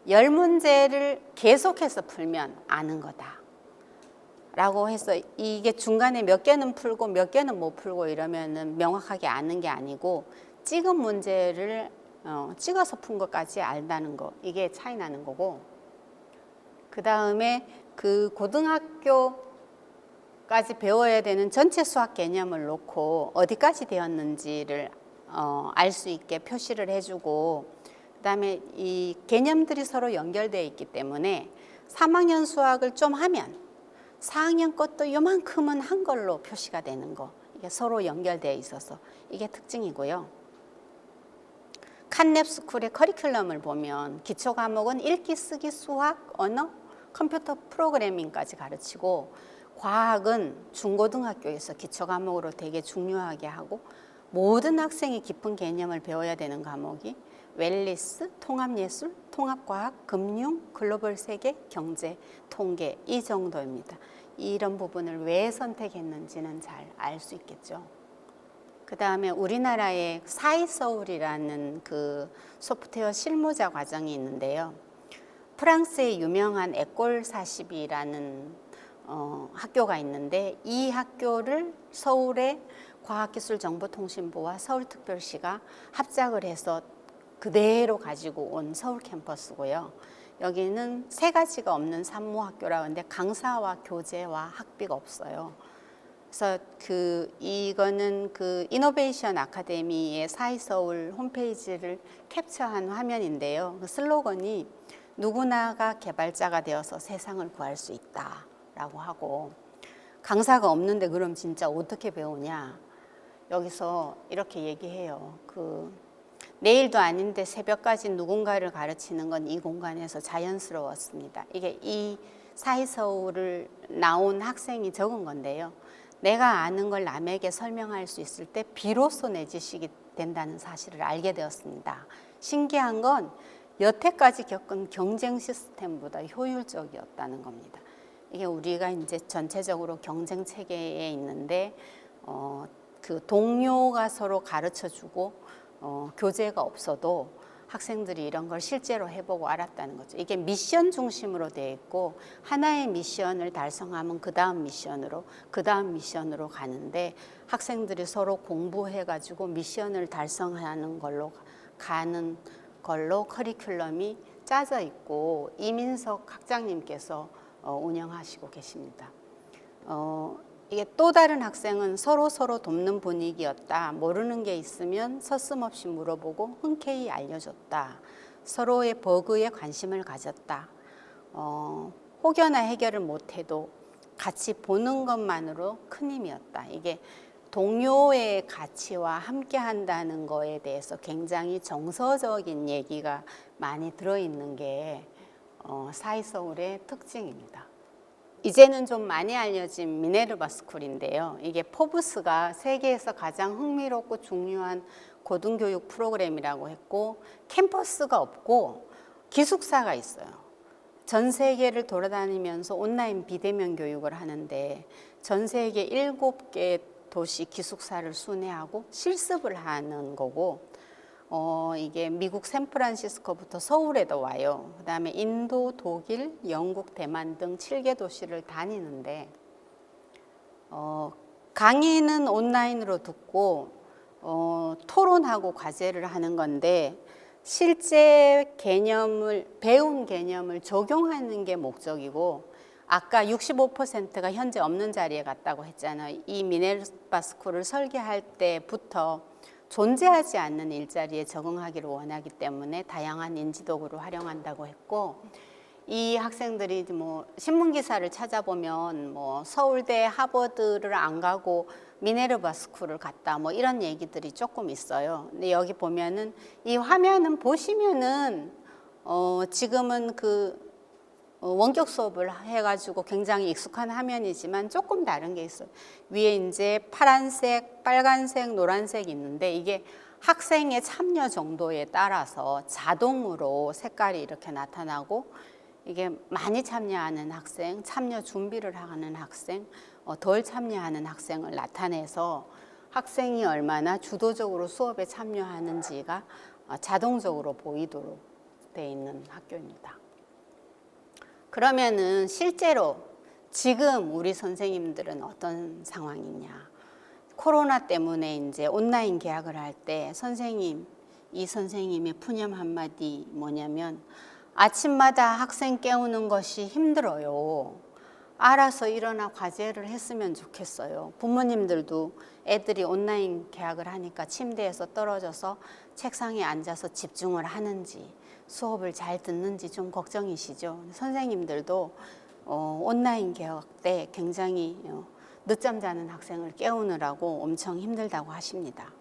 10문제를 계속해서 풀면 아는 거다 라고 해서 이게 중간에 몇 개는 풀고 몇 개는 못 풀고 이러면은 명확하게 아는 게 아니고 찍은 문제를 찍어서 푼 것까지 안다는 거, 이게 차이 나는 거고, 그 다음에 그 고등학교까지 배워야 되는 전체 수학 개념을 놓고 어디까지 되었는지를 알 수 있게 표시를 해주고, 그 다음에 이 개념들이 서로 연결되어 있기 때문에 3학년 수학을 좀 하면 4학년 것도 요만큼은 한 걸로 표시가 되는 거, 이게 서로 연결되어 있어서 이게 특징이고요. 칸랩스쿨의 커리큘럼을 보면 기초 과목은 읽기, 쓰기, 수학, 언어, 컴퓨터 프로그래밍까지 가르치고 과학은 중고등학교에서 기초 과목으로 되게 중요하게 하고 모든 학생이 깊은 개념을 배워야 되는 과목이 웰리스, 통합예술, 통합과학, 금융, 글로벌 세계, 경제, 통계 이 정도입니다. 이런 부분을 왜 선택했는지는 잘 알 수 있겠죠. 그 다음에 우리나라의 사이서울이라는 그 소프트웨어 실무자 과정이 있는데요. 프랑스의 유명한 에콜 40이라는 학교가 있는데 이 학교를 서울의 과학기술정보통신부와 서울특별시가 합작을 해서 그대로 가지고 온 서울 캠퍼스고요. 여기는 세 가지가 없는 산모학교라 하는데 강사와 교재와 학비가 없어요. 그래서 이거는 그 이노베이션 아카데미의 사이서울 홈페이지를 캡처한 화면인데요. 그 슬로건이 누구나가 개발자가 되어서 세상을 구할 수 있다라고 하고, 강사가 없는데 그럼 진짜 어떻게 배우냐? 여기서 이렇게 얘기해요. 내일도 아닌데 새벽까지 누군가를 가르치는 건 이 공간에서 자연스러웠습니다. 이게 이 사이서울을 나온 학생이 적은 건데요. 내가 아는 걸 남에게 설명할 수 있을 때 비로소 내 지식이 된다는 사실을 알게 되었습니다. 신기한 건 여태까지 겪은 경쟁 시스템보다 효율적이었다는 겁니다. 이게 우리가 이제 전체적으로 경쟁 체계에 있는데 그 동료가 서로 가르쳐주고 교재가 없어도 학생들이 이런 걸 실제로 해보고 알았다는 거죠. 이게 미션 중심으로 되어 있고 하나의 미션을 달성하면 그 다음 미션으로 가는데 학생들이 서로 공부해가지고 미션을 달성하는 걸로 가는 걸로 커리큘럼이 짜져 있고 이민석 학장님께서 운영하시고 계십니다. 이게 또 다른 학생은 서로 돕는 분위기였다. 모르는 게 있으면 서슴없이 물어보고 흔쾌히 알려줬다. 서로의 버그에 관심을 가졌다. 혹여나 해결을 못해도 같이 보는 것만으로 큰 힘이었다. 이게 동료의 가치와 함께 한다는 거에 대해서 굉장히 정서적인 얘기가 많이 들어있는 게 사이서울의 특징입니다. 이제는 좀 많이 알려진 미네르바 스쿨인데요. 이게 포브스가 세계에서 가장 흥미롭고 중요한 고등교육 프로그램이라고 했고, 캠퍼스가 없고 기숙사가 있어요. 전 세계를 돌아다니면서 온라인 비대면 교육을 하는데 전 세계 7개 도시 기숙사를 순회하고 실습을 하는 거고, 이게 미국 샌프란시스코부터 서울에도 와요. 그 다음에 인도, 독일, 영국, 대만 등 7개 도시를 다니는데, 강의는 온라인으로 듣고 토론하고 과제를 하는 건데, 실제 배운 개념을 적용하는 게 목적이고, 아까 65%가 현재 없는 자리에 갔다고 했잖아요. 이 미네르바 스쿨을 설계할 때부터 존재하지 않는 일자리에 적응하기를 원하기 때문에 다양한 인지도구를 활용한다고 했고, 이 학생들이 뭐 신문 기사를 찾아보면 뭐 서울대, 하버드를 안 가고 미네르바 스쿨을 갔다 뭐 이런 얘기들이 조금 있어요. 근데 여기 보면은 이 화면은 보시면은 지금은 원격 수업을 해가지고 굉장히 익숙한 화면이지만 조금 다른 게 있어요. 위에 이제 파란색, 빨간색, 노란색 있는데 이게 학생의 참여 정도에 따라서 자동으로 색깔이 이렇게 나타나고, 이게 많이 참여하는 학생, 참여 준비를 하는 학생, 덜 참여하는 학생을 나타내서 학생이 얼마나 주도적으로 수업에 참여하는지가 자동적으로 보이도록 되어 있는 학교입니다. 그러면은 실제로 지금 우리 선생님들은 어떤 상황이냐? 코로나 때문에 이제 온라인 개학을 할 때 이 선생님의 푸념 한마디 뭐냐면, 아침마다 학생 깨우는 것이 힘들어요. 알아서 일어나 과제를 했으면 좋겠어요. 부모님들도 애들이 온라인 개학을 하니까 침대에서 떨어져서 책상에 앉아서 집중을 하는지, 수업을 잘 듣는지 좀 걱정이시죠. 선생님들도 온라인 개학 때 굉장히 늦잠 자는 학생을 깨우느라고 엄청 힘들다고 하십니다.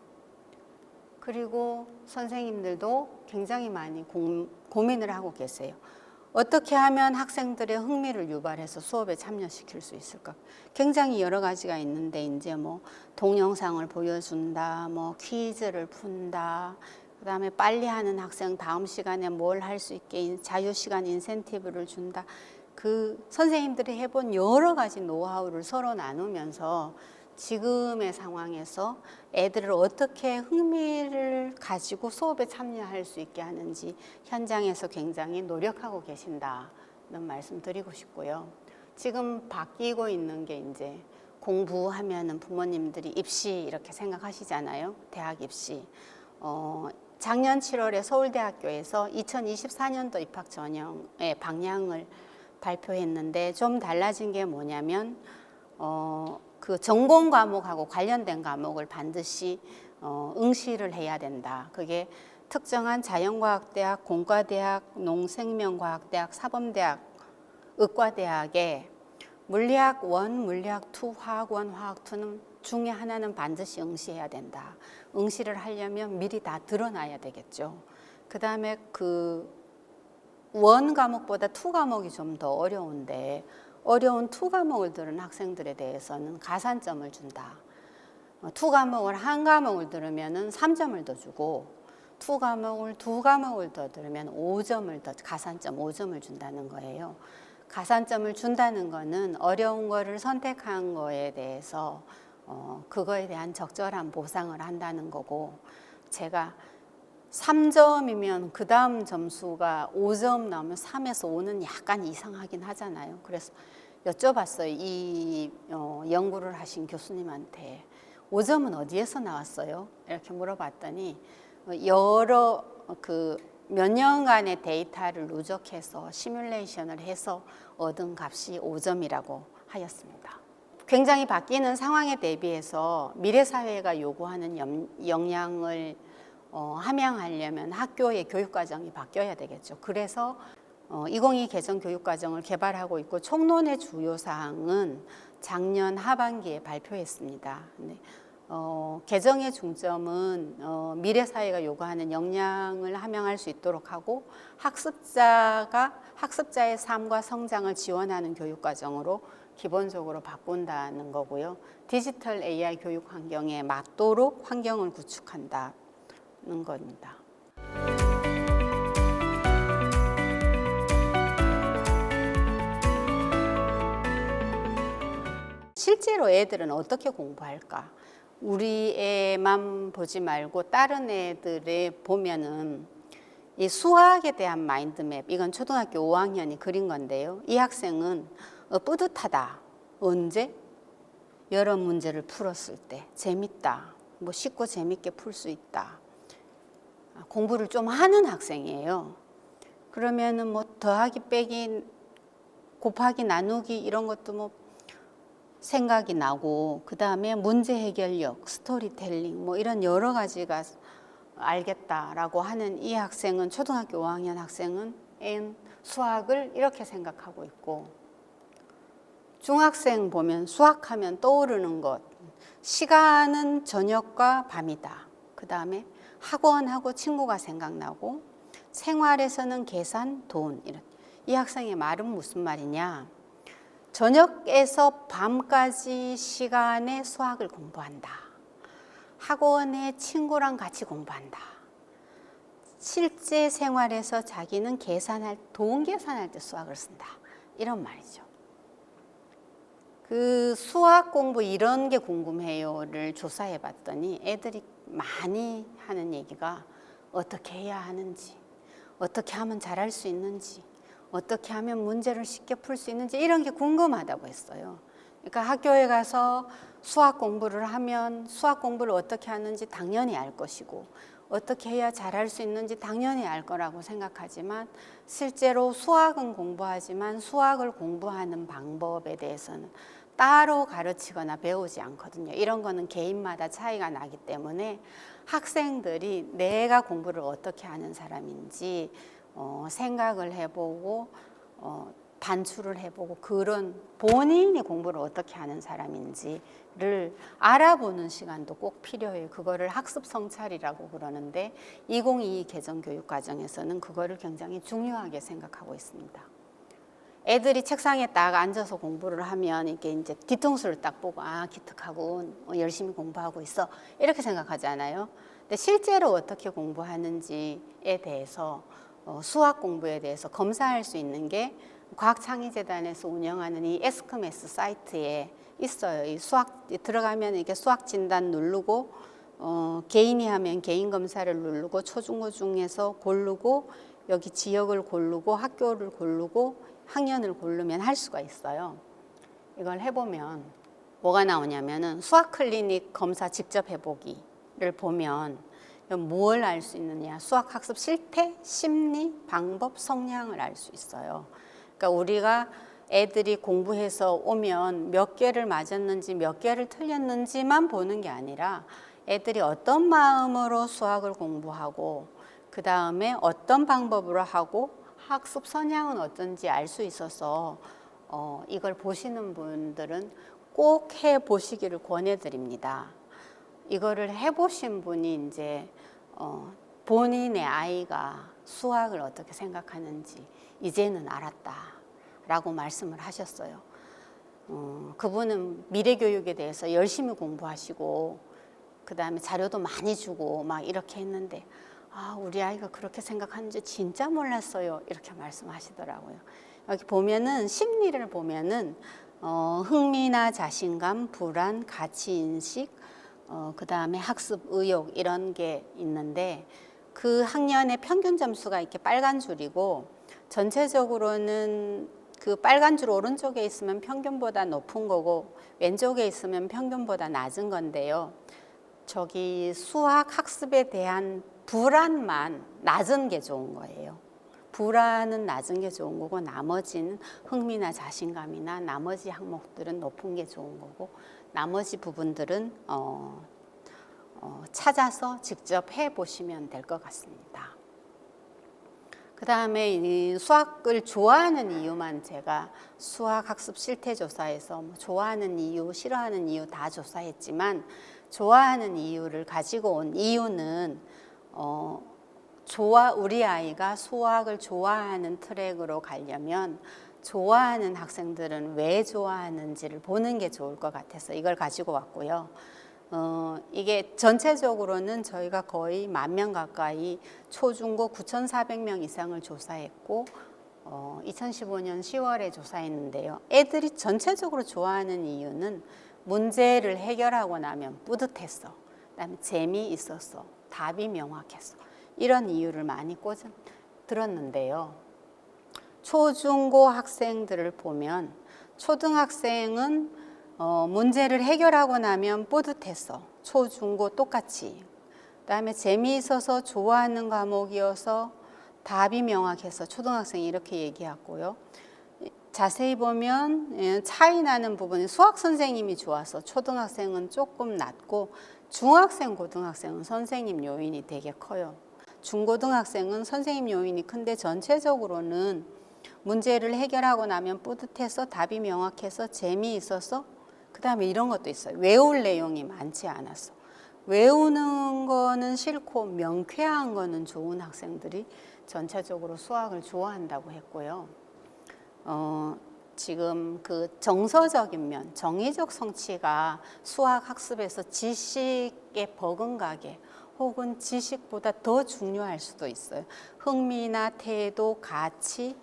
그리고 선생님들도 굉장히 많이 고민을 하고 계세요. 어떻게 하면 학생들의 흥미를 유발해서 수업에 참여시킬 수 있을까? 굉장히 여러 가지가 있는데, 이제 뭐 동영상을 보여준다, 뭐 퀴즈를 푼다, 그다음에 빨리 하는 학생 다음 시간에 뭘 할 수 있게 자유시간 인센티브를 준다. 선생님들이 해본 여러 가지 노하우를 서로 나누면서 지금의 상황에서 애들을 어떻게 흥미를 가지고 수업에 참여할 수 있게 하는지 현장에서 굉장히 노력하고 계신다는 말씀 드리고 싶고요. 지금 바뀌고 있는 게 이제 공부하면은 부모님들이 입시 이렇게 생각하시잖아요. 대학 입시. 작년 7월에 서울대학교에서 2024년도 입학 전형의 방향을 발표했는데, 좀 달라진 게 뭐냐면 그 전공 과목하고 관련된 과목을 반드시 응시를 해야 된다. 그게 특정한 자연과학대학, 공과대학, 농생명과학대학, 사범대학, 의과대학에 물리학 1, 물리학 2, 화학 1, 화학 2는 중에 하나는 반드시 응시해야 된다. 응시를 하려면 미리 다 드러나야 되겠죠. 그 다음에 원 과목보다 2 과목이 좀 더 어려운데, 어려운 2 과목을 들은 학생들에 대해서는 가산점을 준다. 2 과목을 한 과목을 들으면 3점을 더 주고, 2 과목을 더 들으면 5점을 더, 가산점 5점을 준다는 거예요. 가산점을 준다는 거는 어려운 거를 선택한 거에 대해서 그거에 대한 적절한 보상을 한다는 거고, 제가 3점이면 그 다음 점수가 5점 나오면 3에서 5는 약간 이상하긴 하잖아요. 그래서 여쭤봤어요. 이 연구를 하신 교수님한테 5점은 어디에서 나왔어요? 이렇게 물어봤더니 여러 몇 년간의 데이터를 누적해서 시뮬레이션을 해서 얻은 값이 5점이라고 하였습니다. 굉장히 바뀌는 상황에 대비해서 미래 사회가 요구하는 역량을 함양하려면 학교의 교육과정이 바뀌어야 되겠죠. 그래서 2022 개정 교육과정을 개발하고 있고, 총론의 주요 사항은 작년 하반기에 발표했습니다. 개정의 중점은 미래 사회가 요구하는 역량을 함양할 수 있도록 하고 학습자의 삶과 성장을 지원하는 교육 과정으로 기본적으로 바꾼다는 거고요. 디지털 AI 교육 환경에 맞도록 환경을 구축한다는 겁니다. 실제로 애들은 어떻게 공부할까? 우리 애만 보지 말고 다른 애들의 보면은 이 수학에 대한 마인드맵, 이건 초등학교 5학년이 그린 건데요. 이 학생은 뿌듯하다. 언제? 여러 문제를 풀었을 때. 재밌다. 뭐 쉽고 재밌게 풀 수 있다. 공부를 좀 하는 학생이에요. 그러면은 뭐 더하기 빼기 곱하기 나누기 이런 것도 뭐 생각이 나고, 그 다음에 문제 해결력, 스토리텔링 뭐 이런 여러 가지가 알겠다라고 하는 이 학생은, 초등학교 5학년 학생은 수학을 이렇게 생각하고 있고, 중학생 보면 수학하면 떠오르는 것, 시간은 저녁과 밤이다. 그 다음에 학원하고 친구가 생각나고, 생활에서는 계산, 돈. 이런. 이 학생의 말은 무슨 말이냐? 저녁에서 밤까지 시간에 수학을 공부한다. 학원에 친구랑 같이 공부한다. 실제 생활에서 자기는 돈 계산할 때 수학을 쓴다. 이런 말이죠. 그 수학 공부 이런 게 궁금해요를 조사해 봤더니 애들이 많이 하는 얘기가 어떻게 해야 하는지, 어떻게 하면 잘할 수 있는지, 어떻게 하면 문제를 쉽게 풀 수 있는지 이런 게 궁금하다고 했어요. 그러니까 학교에 가서 수학 공부를 하면 수학 공부를 어떻게 하는지 당연히 알 것이고, 어떻게 해야 잘할 수 있는지 당연히 알 거라고 생각하지만, 실제로 수학은 공부하지만 수학을 공부하는 방법에 대해서는 따로 가르치거나 배우지 않거든요. 이런 거는 개인마다 차이가 나기 때문에 학생들이 내가 공부를 어떻게 하는 사람인지 생각을 해보고 반추를 해보고, 그런 본인이 공부를 어떻게 하는 사람인지를 알아보는 시간도 꼭 필요해요. 그거를 학습 성찰이라고 그러는데 2022 개정 교육 과정에서는 그거를 굉장히 중요하게 생각하고 있습니다. 애들이 책상에 딱 앉아서 공부를 하면 이게 이제 뒤통수를 딱 보고 기특하군, 열심히 공부하고 있어, 이렇게 생각하잖아요. 근데 실제로 어떻게 공부하는지에 대해서 수학 공부에 대해서 검사할 수 있는 게 과학창의재단에서 운영하는 이 에스크메스 사이트에 있어요. 이 수학 들어가면 이렇게 수학 진단 누르고 개인이 하면 개인 검사를 누르고 초중고 중에서 고르고 여기 지역을 고르고 학교를 고르고 학년을 고르면 할 수가 있어요. 이걸 해보면 뭐가 나오냐면은 수학 클리닉 검사 직접 해보기를 보면 뭘 알 수 있느냐? 수학 학습 실태, 심리, 방법, 성향을 알 수 있어요. 그러니까 우리가 애들이 공부해서 오면 몇 개를 맞았는지 몇 개를 틀렸는지만 보는 게 아니라 애들이 어떤 마음으로 수학을 공부하고, 그 다음에 어떤 방법으로 하고 학습 성향은 어떤지 알 수 있어서 이걸 보시는 분들은 꼭 해보시기를 권해드립니다. 이거를 해보신 분이 이제 본인의 아이가 수학을 어떻게 생각하는지 이제는 알았다라고 말씀을 하셨어요. 그분은 미래교육에 대해서 열심히 공부하시고 그 다음에 자료도 많이 주고 막 이렇게 했는데 우리 아이가 그렇게 생각하는지 진짜 몰랐어요, 이렇게 말씀하시더라고요. 여기 보면은 심리를 보면은 흥미나 자신감, 불안, 가치인식, 그 다음에 학습 의욕 이런 게 있는데, 그 학년의 평균 점수가 이렇게 빨간 줄이고 전체적으로는 그 빨간 줄 오른쪽에 있으면 평균보다 높은 거고 왼쪽에 있으면 평균보다 낮은 건데요. 저기 수학 학습에 대한 불안만 낮은 게 좋은 거예요. 불안은 낮은 게 좋은 거고 나머지는 흥미나 자신감이나 나머지 항목들은 높은 게 좋은 거고, 나머지 부분들은 찾아서 직접 해보시면 될 것 같습니다. 그 다음에 이 수학을 좋아하는 이유만 제가 수학 학습 실태 조사에서 좋아하는 이유, 싫어하는 이유 다 조사했지만 좋아하는 이유를 가지고 온 이유는 우리 아이가 수학을 좋아하는 트랙으로 가려면 좋아하는 학생들은 왜 좋아하는지를 보는 게 좋을 것 같아서 이걸 가지고 왔고요. 이게 전체적으로는 저희가 거의 10,000명 가까이 초중고 9,400명 이상을 조사했고 2015년 10월에 조사했는데요. 애들이 전체적으로 좋아하는 이유는 문제를 해결하고 나면 뿌듯했어. 그다음에 재미있었어. 답이 명확했어. 이런 이유를 많이 들었는데요. 초중고 학생들을 보면 초등학생은 문제를 해결하고 나면 뿌듯했어. 초중고 똑같이. 그다음에 재미있어서 좋아하는 과목이어서 답이 명확해서 초등학생이 이렇게 얘기하고요. 자세히 보면 차이 나는 부분이 수학 선생님이 좋아서 초등학생은 조금 낮고 중학생, 고등학생은 선생님 요인이 되게 커요. 중고등학생은 선생님 요인이 큰데 전체적으로는 문제를 해결하고 나면 뿌듯해서 답이 명확해서 재미있어서 그 다음에 이런 것도 있어요. 외울 내용이 많지 않았어. 외우는 거는 싫고 명쾌한 거는 좋은 학생들이 전체적으로 수학을 좋아한다고 했고요. 지금 그 정서적인 면, 정의적 성취가 수학 학습에서 지식의 버금가게 혹은 지식보다 더 중요할 수도 있어요. 흥미나 태도, 가치,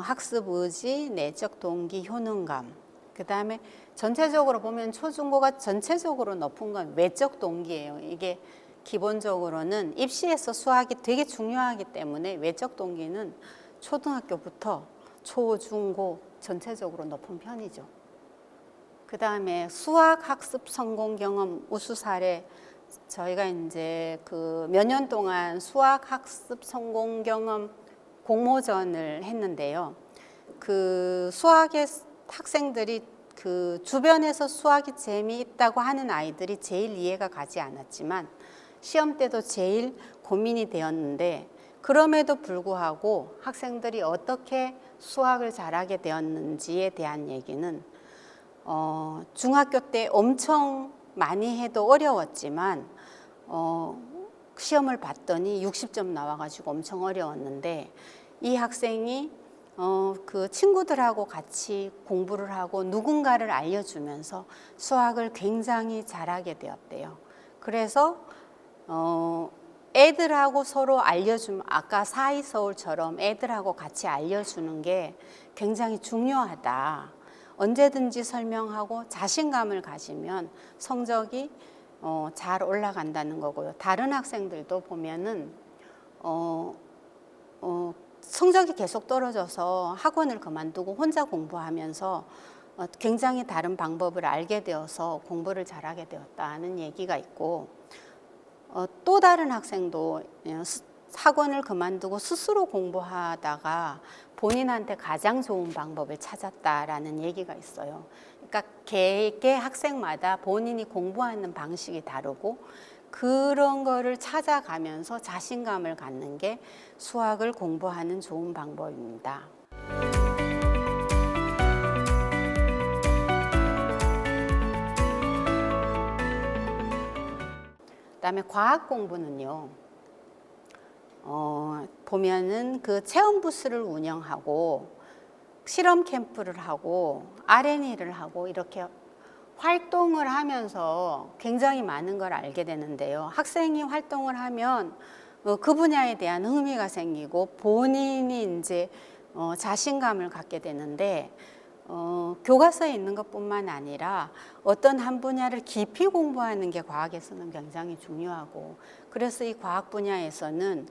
학습 의지, 내적 동기, 효능감. 그 다음에 전체적으로 보면 초중고가 전체적으로 높은 건 외적 동기예요. 이게 기본적으로는 입시에서 수학이 되게 중요하기 때문에 외적 동기는 초등학교부터 초, 중, 고 전체적으로 높은 편이죠. 그 다음에 수학 학습 성공 경험 우수 사례 저희가 이제 그 몇 년 동안 수학 학습 성공 경험 공모전을 했는데요. 그 수학의 학생들이 그 주변에서 수학이 재미있다고 하는 아이들이 제일 이해가 가지 않았지만 시험 때도 제일 고민이 되었는데 그럼에도 불구하고 학생들이 어떻게 수학을 잘하게 되었는지에 대한 얘기는 중학교 때 엄청 많이 해도 어려웠지만 시험을 봤더니 60점 나와가지고 엄청 어려웠는데 이 학생이 그 친구들하고 같이 공부를 하고 누군가를 알려주면서 수학을 굉장히 잘하게 되었대요. 그래서 애들하고 서로 알려주면 아까 사이서울처럼 애들하고 같이 알려주는 게 굉장히 중요하다. 언제든지 설명하고 자신감을 가지면 성적이 잘 올라간다는 거고요. 다른 학생들도 보면은 성적이 계속 떨어져서 학원을 그만두고 혼자 공부하면서 굉장히 다른 방법을 알게 되어서 공부를 잘하게 되었다는 얘기가 있고 또 다른 학생도 학원을 그만두고 스스로 공부하다가 본인한테 가장 좋은 방법을 찾았다라는 얘기가 있어요. 그러니까 개개 학생마다 본인이 공부하는 방식이 다르고 그런 거를 찾아가면서 자신감을 갖는 게 수학을 공부하는 좋은 방법입니다. 그다음에 과학 공부는요. 보면은 그 체험 부스를 운영하고 실험 캠프를 하고 R&E를 하고 이렇게 활동을 하면서 굉장히 많은 걸 알게 되는데요. 학생이 활동을 하면 그 분야에 대한 흥미가 생기고 본인이 이제 자신감을 갖게 되는데 교과서에 있는 것뿐만 아니라 어떤 한 분야를 깊이 공부하는 게 과학에서는 굉장히 중요하고 그래서 이 과학 분야에서는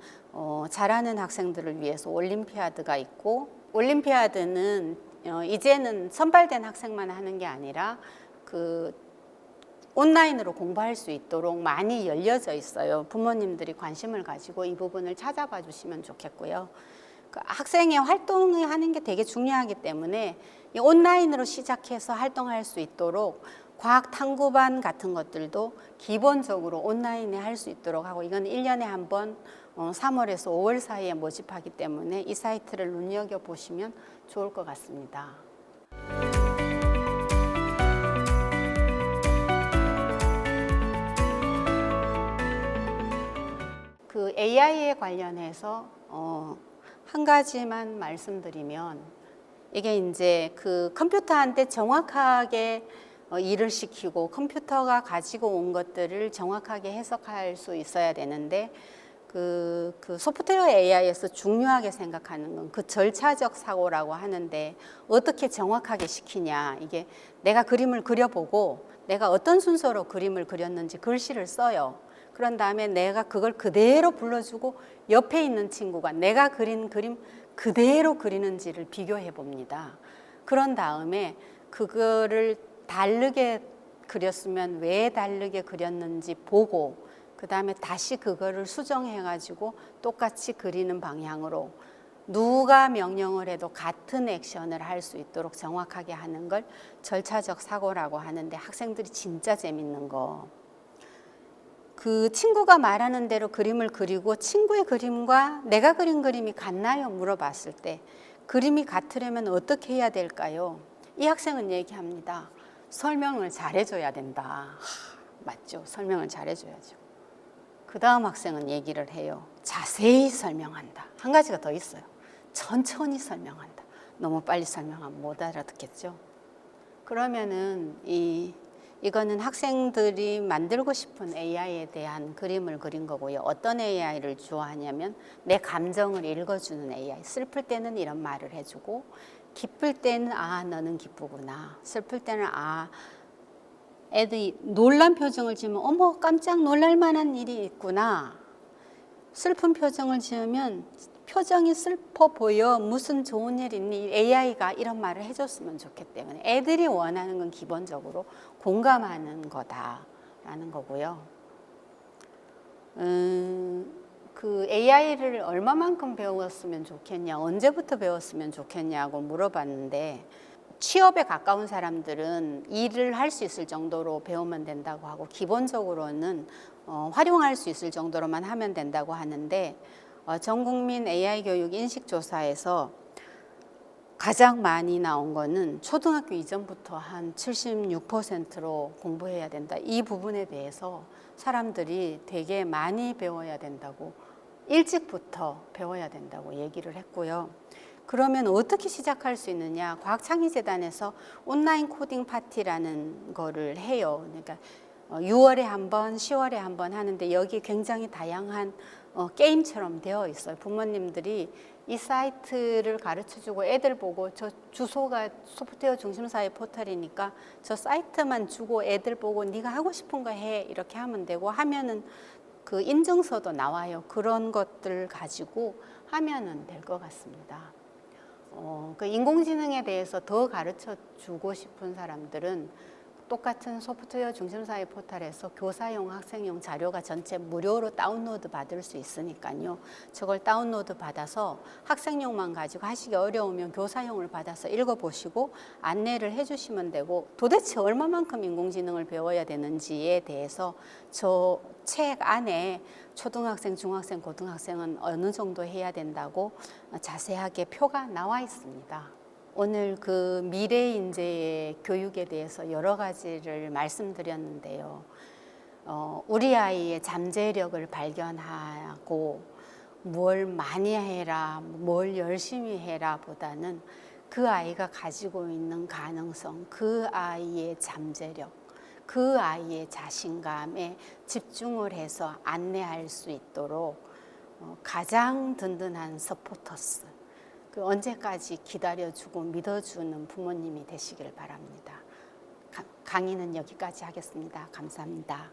잘하는 학생들을 위해서 올림피아드가 있고 올림피아드는 이제는 선발된 학생만 하는 게 아니라 그 온라인으로 공부할 수 있도록 많이 열려져 있어요. 부모님들이 관심을 가지고 이 부분을 찾아봐 주시면 좋겠고요. 그 학생의 활동을 하는 게 되게 중요하기 때문에 이 온라인으로 시작해서 활동할 수 있도록 과학 탐구반 같은 것들도 기본적으로 온라인에 할 수 있도록 하고 이건 1년에 한 번 3월에서 5월 사이에 모집하기 때문에 이 사이트를 눈여겨보시면 좋을 것 같습니다. 그 AI에 관련해서 한 가지만 말씀드리면, 이게 이제 그 컴퓨터한테 정확하게 일을 시키고 컴퓨터가 가지고 온 것들을 정확하게 해석할 수 있어야 되는데, 그 소프트웨어 AI에서 중요하게 생각하는 건 그 절차적 사고라고 하는데, 어떻게 정확하게 시키냐. 이게 내가 그림을 그려보고 내가 어떤 순서로 그림을 그렸는지 글씨를 써요. 그런 다음에 내가 그걸 그대로 불러주고 옆에 있는 친구가 내가 그린 그림 그대로 그리는지를 비교해 봅니다. 그런 다음에 그거를 다르게 그렸으면 왜 다르게 그렸는지 보고, 그 다음에 다시 그거를 수정해 가지고 똑같이 그리는 방향으로 누가 명령을 해도 같은 액션을 할 수 있도록 정확하게 하는 걸 절차적 사고라고 하는데, 학생들이 진짜 재밌는 거, 그 친구가 말하는 대로 그림을 그리고 친구의 그림과 내가 그린 그림이 같나요? 물어봤을 때 그림이 같으려면 어떻게 해야 될까요? 이 학생은 얘기합니다. 설명을 잘해줘야 된다. 맞죠? 설명을 잘해줘야죠. 그 다음 학생은 얘기를 해요. 자세히 설명한다. 한 가지가 더 있어요. 천천히 설명한다. 너무 빨리 설명하면 못 알아듣겠죠? 그러면은 이거는 학생들이 만들고 싶은 AI에 대한 그림을 그린 거고요. 어떤 AI를 좋아하냐면 내 감정을 읽어주는 AI. 슬플 때는 이런 말을 해주고, 기쁠 때는 아 너는 기쁘구나. 슬플 때는 아, 애들이 놀란 표정을 지으면 어머 깜짝 놀랄 만한 일이 있구나. 슬픈 표정을 지으면 표정이 슬퍼 보여, 무슨 좋은 일 있니? AI가 이런 말을 해줬으면 좋기 때문에 애들이 원하는 건 기본적으로 공감하는 거다라는 거고요. 그 AI를 얼마만큼 배웠으면 좋겠냐, 언제부터 배웠으면 좋겠냐고 물어봤는데, 취업에 가까운 사람들은 일을 할 수 있을 정도로 배우면 된다고 하고, 기본적으로는 활용할 수 있을 정도로만 하면 된다고 하는데, 전국민 AI 교육 인식조사에서 가장 많이 나온 거는 초등학교 이전부터 한 76%로 공부해야 된다. 이 부분에 대해서 사람들이 되게 많이 배워야 된다고, 일찍부터 배워야 된다고 얘기를 했고요. 그러면 어떻게 시작할 수 있느냐? 과학창의재단에서 온라인 코딩 파티라는 거를 해요. 그러니까 6월에 한 번, 10월에 한 번 하는데, 여기 굉장히 다양한 게임처럼 되어 있어요. 부모님들이 이 사이트를 가르쳐주고 애들 보고, 저 주소가 소프트웨어 중심사회 포털이니까 저 사이트만 주고 애들 보고 네가 하고 싶은 거 해, 이렇게 하면 되고, 하면은 그 인증서도 나와요. 그런 것들 가지고 하면은 될 것 같습니다. 그 인공지능에 대해서 더 가르쳐 주고 싶은 사람들은 똑같은 소프트웨어 중심사회 포털에서 교사용, 학생용 자료가 전체 무료로 다운로드 받을 수 있으니까요. 저걸 다운로드 받아서 학생용만 가지고 하시기 어려우면 교사용을 받아서 읽어보시고 안내를 해주시면 되고, 도대체 얼마만큼 인공지능을 배워야 되는지에 대해서 저 책 안에 초등학생, 중학생, 고등학생은 어느 정도 해야 된다고 자세하게 표가 나와 있습니다. 오늘 그 미래 인재의 교육에 대해서 여러 가지를 말씀드렸는데요. 우리 아이의 잠재력을 발견하고 뭘 많이 해라, 뭘 열심히 해라 보다는 그 아이가 가지고 있는 가능성, 그 아이의 잠재력, 그 아이의 자신감에 집중을 해서 안내할 수 있도록 가장 든든한 서포터스, 그 언제까지 기다려주고 믿어주는 부모님이 되시길 바랍니다. 강의는 여기까지 하겠습니다. 감사합니다.